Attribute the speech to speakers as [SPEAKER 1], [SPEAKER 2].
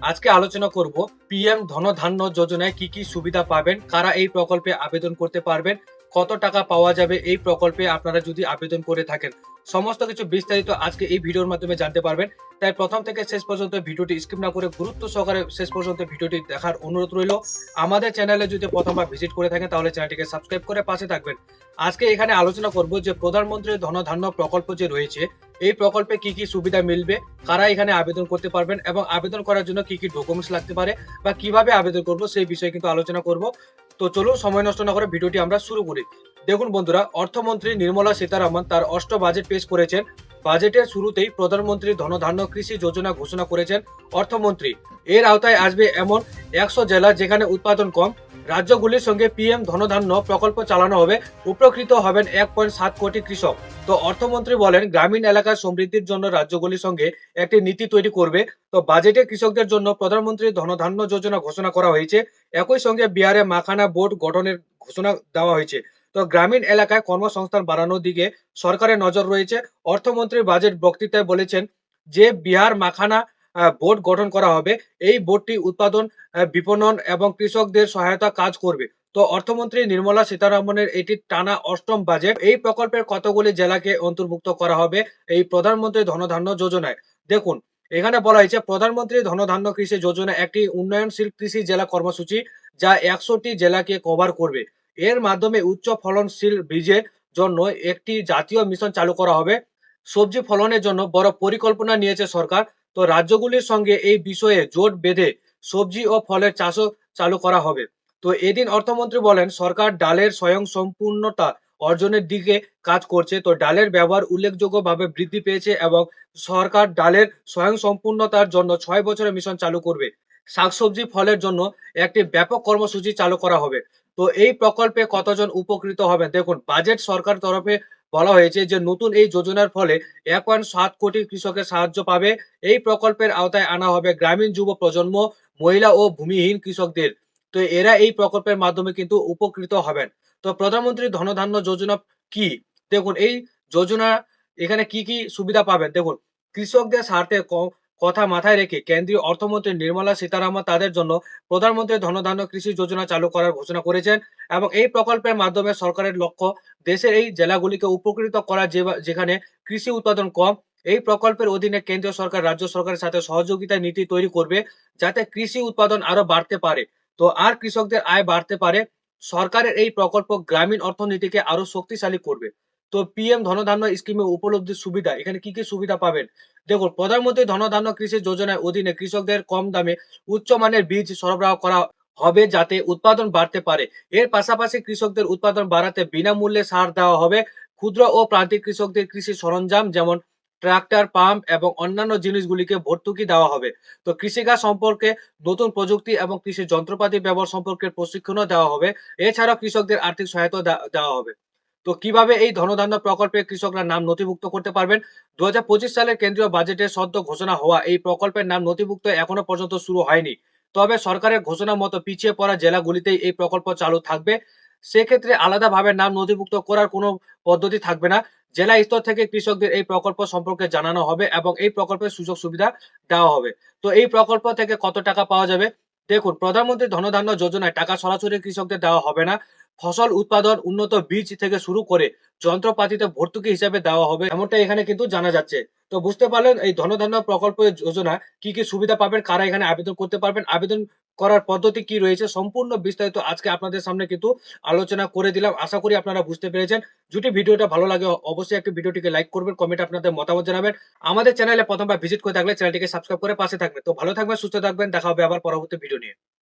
[SPEAKER 1] আজকে আলোচনা করব পিএম ধনধান্য যোজনায় কি কি সুবিধা পাবেন, কারা এই প্রকল্পে আবেদন করতে পারবেন, কত টাকা পাওয়া যাবে এই প্রকল্পে আপনারা যদি আবেদন করে থাকেন। সমস্ত কিছু বিস্তারিত আজকে এই ভিডিওর মাধ্যমে জানতে পারবেন। তাই প্রথম থেকে শেষ পর্যন্ত ভিডিওটি স্কিপ না করে গুরুত্ব সহকারে শেষ পর্যন্ত ভিডিওটি দেখার অনুরোধ রইল। আমাদের চ্যানেলে যদি প্রথমবার ভিজিট করে থাকেন তাহলে চ্যানেলটিকে সাবস্ক্রাইব করে পাশে থাকবেন। আজকে এখানে আলোচনা করব যে প্রধানমন্ত্রী ধনধান্য প্রকল্প যে রয়েছে, এই প্রকল্পে কি কি সুবিধা মিলবে, কারা এখানে আবেদন করতে পারবেন এবং আবেদন করার জন্য কি কি ডকুমেন্টস লাগতে পারে বা কিভাবে আবেদন করব সেই বিষয়ে কিন্তু আলোচনা করব। তো চলুন সময় নষ্ট না করে ভিডিওটি আমরা শুরু করি। দেখুন বন্ধুরা, অর্থমন্ত্রী নির্মলা সীতারামন তার অষ্টম বাজেট পেশ করেছেন। বাজেটের শুরুতেই প্রধানমন্ত্রী ধনধান্য কৃষি যোজনা ঘোষণা করেছেন অর্থমন্ত্রী। এর আওতায় আসবে এমন 100 জেলা যেখানে উৎপাদন কম। রাজ্যগুলির সঙ্গে পিএম ধনধান্য প্রকল্প চালানো হবে। উপকৃত হবেন 1.7 কোটি কৃষক। তো অর্থমন্ত্রী বলেন, গ্রামীণ এলাকার সমৃদ্ধির জন্য রাজ্যগুলির সঙ্গে একটি নীতি তৈরি করবে। তো বাজেটে কৃষকদের জন্য প্রধানমন্ত্রী ধনধান্য যোজনা ঘোষণা করা হয়েছে। একই সঙ্গে বিহারে মাখানা বোর্ড গঠনের ঘোষণা দেওয়া হয়েছে। তো গ্রামীণ এলাকায় কর্মসংস্থান বাড়ানোর দিকে সরকারের নজর রয়েছে। অর্থমন্ত্রী বাজেট বক্তৃতায় বলেছেন যে বিহার মাখানা বোর্ড গঠন করা হবে। এই বোর্ডটি উৎপাদন, বিপণন এবং কৃষকদের সহায়তা কাজ করবে। তো অর্থমন্ত্রী নির্মলা সীতারামনের এটি টানা অষ্টম বাজেট। এই প্রকল্পের কতগুলি জেলাকে অন্তর্ভুক্ত করা হবে এই প্রধানমন্ত্রী ধনধান্য যোজনায়। দেখুন, এখানে বলা হয়েছে প্রধানমন্ত্রী ধনধান্য কৃষি যোজনা একটি উন্নয়নশীল কৃষি জেলা কর্মসূচি যা 100টি জেলাকে কভার করবে। এর মাধ্যমে উচ্চ ফলনশীল বীজের জন্য একটি জাতীয় মিশন চালু করা হবে। সবজি ফলনের জন্য বড় পরিকল্পনা নিয়েছে সরকার। তো রাজ্যগুলির সঙ্গে এই বিষয়ে জোট বেঁধে সবজি ও ফলের চাষও চালু করা হবে। তো এদিন অর্থমন্ত্রী বলেন, সরকার ডালের স্বয়ংসম্পূর্ণতা অর্জনের দিকে কাজ করছে। তো ডালের ব্যবহার উল্লেখযোগ্যভাবে বৃদ্ধি পেয়েছে এবং সরকার ডালের স্বয়ংসম্পূর্ণতার জন্য 6 বছরের মিশন চালু করবে। শাকসবজি ফলের জন্য একটি ব্যাপক কর্মসূচি চালু করা হবে। তো এই প্রকল্পে কতজন উপকৃত হবেন? দেখুন, বাজেট সরকার তরফে বলা হয়েছে যে নতুন এই যোজনার ফলে 1.7 কোটি কৃষকের সাহায্য পাবে। এই প্রকল্পের আওতায় আনা হবে গ্রামীণ যুব প্রজন্ম, মহিলা ও ভূমিহীন কৃষকদের। তো এরা এই প্রকল্পের মাধ্যমে কিন্তু উপকৃত হবেন। তো প্রধানমন্ত্রী ধনধান্য যোজনা কি? দেখুন, এই যোজনা এখানে কি কি সুবিধা পাবেন? দেখুন, কৃষকদের স্বার্থে কথা মাথায় রেখে কেন্দ্রীয় অর্থমন্ত্রী নির্মলা সীতারামন তাদের জন্য প্রধানমন্ত্রী ধনধান্য কৃষি যোজনা চালু করার ঘোষণা করেছেন এবং এই প্রকল্পের মাধ্যমে সরকারের লক্ষ্য দেশের এই জেলাগুলিকে উপকৃত করা, যেখানে কৃষি উৎপাদন কম। এই প্রকল্পের অধীনে কেন্দ্রীয় সরকার রাজ্য সরকারের সাথে সহযোগিতার নীতি তৈরি করবে যাতে কৃষি উৎপাদন আরো বাড়তে পারে। তো আর কৃষকদের আয় বাড়তে পারে। সরকারের এই প্রকল্প গ্রামীণ অর্থনীতিকে আরো শক্তিশালী করবে। তো পিএম ধনধান্য স্কিমে উপলব্ধির সুবিধা, এখানে কি কি সুবিধা পাবেন? দেখুন, প্রধানমন্ত্রী ধনধান্য কৃষি যোজনার অধীনে কৃষকদের কম দামে উচ্চমানের বীজ সরবরাহ করা হবে যাতে উৎপাদন বাড়তে পারে। এর পাশাপাশি কৃষকদের উৎপাদন বাড়াতে বিনামূল্যে সার দেওয়া হবে। ক্ষুদ্র ও প্রান্তিক কৃষকদের কৃষি সরঞ্জাম যেমন ট্রাক্টর, পাম্প এবং অন্যান্য জিনিসগুলিকে ভর্তুকি দেওয়া হবে। তো কৃষিকাজ সম্পর্কে নতুন প্রযুক্তি এবং কৃষি যন্ত্রপাতি ব্যবহার সম্পর্কে প্রশিক্ষণও দেওয়া হবে। এছাড়াও কৃষকদের আর্থিক সহায়তা দেওয়া হবে। তো কিভাবে এই ধনধান্য প্রকল্পে কৃষকরা নাম নথিভুক্ত করতে পারবেন? 2025 সালের কেন্দ্রীয় বাজেটে সদ্য ঘোষণা হওয়া এই প্রকল্পের নাম নথিভুক্ত এখনো পর্যন্ত শুরু হয়নি। তবে সরকারের ঘোষণা মতো পিছিয়ে পড়া জেলাগুলিতেই এই প্রকল্প চালু থাকবে। সেক্ষেত্রে আলাদাভাবে নাম নথিভুক্ত করার কোনো পদ্ধতি থাকবে না। জেলা স্তর থেকে কৃষকদের এই প্রকল্প সম্পর্কে জানানো হবে এবং এই প্রকল্পের সুযোগ সুবিধা দেওয়া হবে। তো এই প্রকল্প থেকে কত টাকা পাওয়া যাবে? দেখুন, প্রধানমন্ত্রী ধনধান্য যোজনায় টাকা সরাসরি কৃষকদের দেওয়া হবে না। ফসল উৎপাদন, উন্নত বীজ থেকে শুরু করে যন্ত্রপাতিতে ভর্তুকি হিসাবে দেওয়া হবে, এমনটা এখানে কিন্তু জানা যাচ্ছে। তো বুঝতে পারলেন এই ধনধান্য প্রকল্প যোজনা কি কি সুবিধা পাবেন, কারা এখানে আবেদন করতে পারবেন, আবেদন করার পদ্ধতি কি রয়েছে, সম্পূর্ণ বিস্তারিত আজকে আপনাদের সামনে কিন্তু আলোচনা করে দিলাম। আশা করি আপনারা বুঝতে পেরেছেন। যদি ভিডিওটা ভালো লাগে অবশ্যই একটি ভিডিওটিকে লাইক করবেন, কমেন্টে আপনাদের মতামত জানাবেন। আমাদের চ্যানেলে প্রথমবার ভিজিট করে থাকলে চ্যানেলটিকে সাবস্ক্রাইব করে পাশে থাকবেন। তো ভালো থাকবেন, সুস্থ থাকবেন। দেখা হবে আবার পরবর্তী ভিডিও নিয়ে।